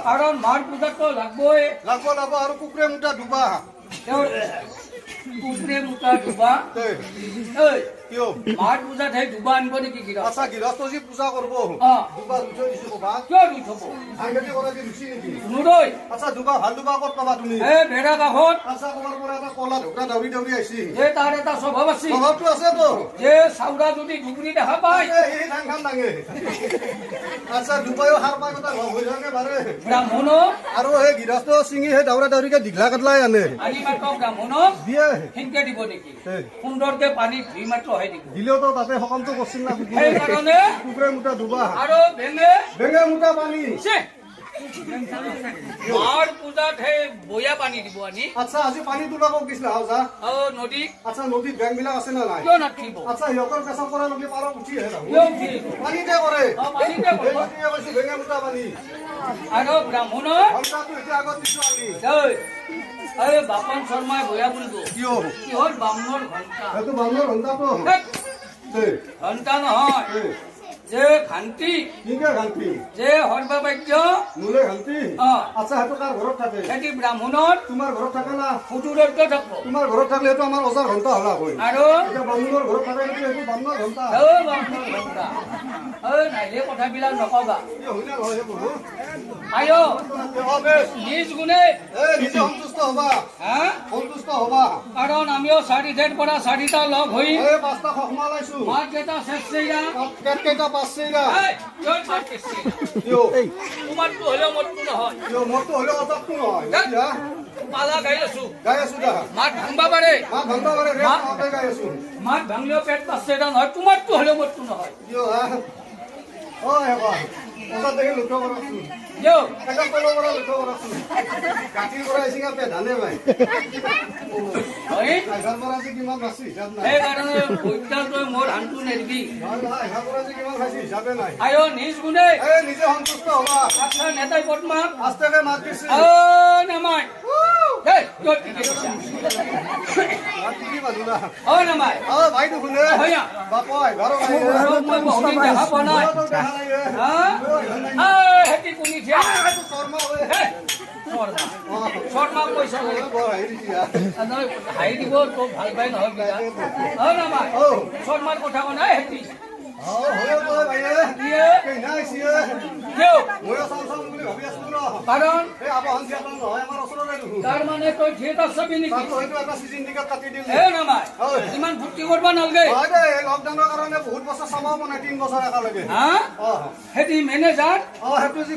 কাৰণ মাৰ পূজাতো লাগবই লাগব আৰু কুকুৰে মুঠা দুবা কুকুৰে মুঠা দুবা কিয় মাৰ পূজাত সেই দুবা আনিব নেকি গিৰা আচ্ছা গৃহস্থজী পূজা কৰব দুবা ৰুই দিছো কবা কিয় ৰুই থব ধান খেতি কৰা কি ৰুচি নেকি নুৰৈ আচ্ছা দুবা ভাল দুবা ক'ত পাবা তুমি এই বেৰা কাষত আচ্ছা কবাৰ পৰা এটা কলা ঢোকা দাউৰি দাউৰি আহিছি যে তাৰ এটা স্বভাৱ আছিল স্বভাৱটো আছে তো যে চাউৰা যদি ডুবুৰি দেখা পায় এই ধান খান দাঙে আচ্ছা দুবাইও সাৰ পাই কথা হৈ থাকে বাৰে ব্ৰাহ্মণ আৰু সেই গৃহস্থ ছিঙি সেই দাউৰা দাউৰিকে দীঘলা কাটলাই আনে আনি মাত্ৰ ব্ৰাহ্মণক দিয়ে সেনকে দিব নেকি সুন্দৰকে পানী ধুই মাত্ৰ হৈ দিব দিলেওতো তাতে সকামটো কৰছিল না সেইকাৰণে কুকুৰে মুঠা দুবা আৰু বেঙে বেঙে মুঠা পানী মাৰ পূজাত সেই বয়া পানী দিব আনি আচ্ছা আজি পানী তোলাব গৈছিলা যা নদীত আচ্ছা নদীত বেং বিলাক আছে না নাই কিয় নাথাকিব আচ্ছা সিহঁতৰ পেচাব কৰা লগে পাৰত উঠি আহে কিয় উঠিব? পানীতে কৰে পানীতে কৰিব। সেইটোৱে কৈছো বেঙে মুঠা পানী আৰু ব্ৰাহ্মণক ঘণ্টাটো এতিয়া আগত দিছো আমি এই বাপন শৰ্মাই বয়া বুলিব কিয় কিহৰ বামুণৰ ঘণ্টা সেইটো বাংলাৰ ঘণ্টাটো ঘণ্টা নহয় যে খান্তি কিকে ঘান্তি যে সৰ্বাবাক্য নুলে ঘান্তি আচ্ছা সেইটো কাৰ ঘৰত থাকে খেতি ব্ৰাহ্মণৰ তোমাৰ ঘৰত থাকে না সুদূৰত্ব থাকিব তোমাৰ ঘৰত থাকিলে সেইটো আমাৰ অজাৰ ঘণ্টা হলা হয় আৰু এতিয়া বামুণৰ ঘৰত থাকে সেইটো বামুণৰ ঘণ্টা বামুণৰ ঘণ্টা নাইলে কথাবিলাক নকবা হয় না নহয় সেইবোৰ আয় নিজ গুণে নিজে সন্তুষ্ট হবা হা সন্তুষ্ট হবা কাৰণ আমিও চাৰিটাৰ পৰা চাৰিটা লগ হৈ এই পাঁচটা সমালাইছো মাৰ কেইটা শেষ চেইৰা পেট কেইটা পাঁচটা তোমাৰটো হলেও মোৰটো নহয় মোৰতো হলেও অজাপটো নহয় এতিয়া পালা গাই আছো গাই আছো দা মাত ভাঙবা পাৰে মা ভাঙবা পাৰে ৰে মাতে গাই আছো মাত ভাঙলেও পেট পাঁচটা নহয় তোমাৰটো হলেও মোৰটো নহয় কিয় হা অ হেবা অজা দেখি লুটো কৰাছো দিয়ক এটা কলো কৰা লুটো কৰাছো কাটিৰ পৰা আহিছিঙা পে ধানে ভাই হয় আইছাৰ পৰা আজি কিমান নাছি হিচাপ নাই সেইকাৰণে পইচা তই মোৰ হাতটো নেৰিবি নহয় নহয় আইছাৰ পৰা আজি কিমান খাইছি হিচাপে নাই আয় নিজ গুণে এই নিজে সন্তুষ্ট হবা আচ্ছা নেতাই পদ্মাত আস্তেকে মাত দিছি নামাই দেই তোৰ কি কৈছা মাত কি বাজুলা নামাই অ ভাই তো শুনে হয়া বাপই ঘৰ ভাই মই বহুদিন দেখা পোৱা নাই দেখা নাই হা হেতি কোনি থিয়া শৰ্মা ঐ শৰ্মা পইচা লাগে বৰ হেৰি দিয়া হাঁহি দিব তোক ভাল পাই নহয় বিয়া নামাই শৰ্মাৰ কথা কোৱা নাই হেতি অ হয় তই ভাই দিয়ে কেনা আইছি কিয় মই চাম চাম বুলি ভাবি আছো ৰ কাৰণ এই আবাহন থিয়েটাৰ নহয় আমাৰ ওচৰৰে দেখো তাৰ মানে তই থিয়েটাৰ চাবি নেকি তাতো হয়তো এটা চিজন টিকেট কাটি দিলে নামাই হয়। ইমান ফূৰ্তি কৰিব নালাগে হয় দে লকডাউনৰ কাৰণে বহুত বছৰ চাব মানে 3 বছৰ একেলগে হা অ হেতি মেনেজাৰ অ সেইটো যি